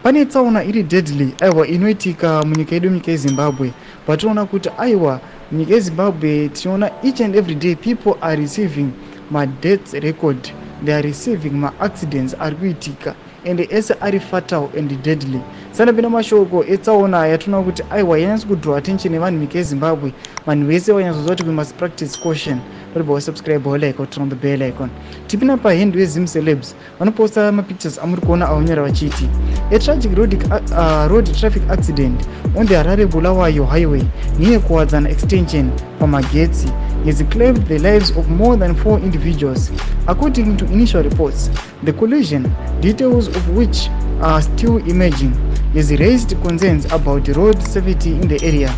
Pane tsaona iri deadly aiwa inoitika munyika yedu, nyika yeZimbabwe. Patinoona kuti aiwa munyika yeZimbabwe tinoona each and every day people are receiving ma death record, they are receiving ma accidents ari kuitika and ese ari fatal and deadly. Sana pina mashoko etsaona yatinoona kuti aiwa yanyanza kudraw attention yevanhu munyika yeZimbabwe. Vanhu vese vanyanza kuti we must practice caution. Don't subscribe or like or turn on the bell icon. Tipina pa hand with Zim celebs vanoposta mapictures amuri kuona avanyora vachiti a tragic road traffic accident on the Harare Bulawayo highway near Kuwadzana extension pamagetsi has claimed the lives of more than 4 individuals. According to initial reports, the collision, details of which are still emerging, has raised concerns about the road safety in the area.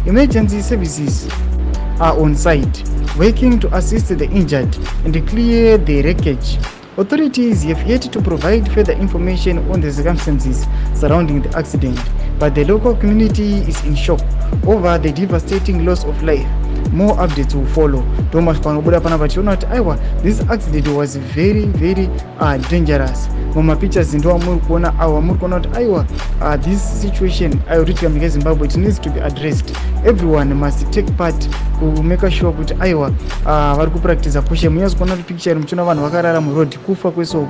Emergency services are on site, working to assist the injured and clear the wreckage. Authorities have yet to provide further information on the circumstances surrounding the accident, but the local community is in shock over the devastating loss of life. More updates will follow. Thomas panobuda pana vachiona kuti aiwa this accident was very dangerous. Mama pictures ndo muri kuona awa muri kuona kuti aiwa this situation aiuritika munyika yeZimbabwe, it needs to be addressed. Everyone must take part to make sure kuti aiwa vari kupractice caution. Munyazi kuona kuti picture muchiona vanhu vakarara muroad kufa kwesoko.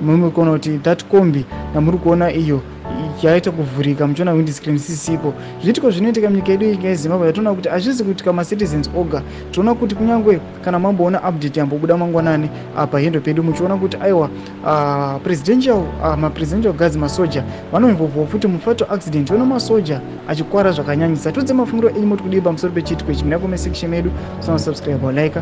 Muri kuona kuti that kombi namuri kuona iyo yaita kuvhurika, muchiona windscreen sisipo. Zvitiko zvinoitika munyika yedu yeZimbabwe yatoona kuti hazvisi kuitika macitizens oga. Toona kuti kunyangwe kana mamboona update yambobuda mangwanani apa hendo pedu muchiona kuti aiwa presidential guards masoja vanombobva futi mufato accident ona masoja achikwara zvakanyanyisa. Todze mafungiro enyu moti kudii pamusoro pechitiko ichi? Muna comment section medu, subscribe or like.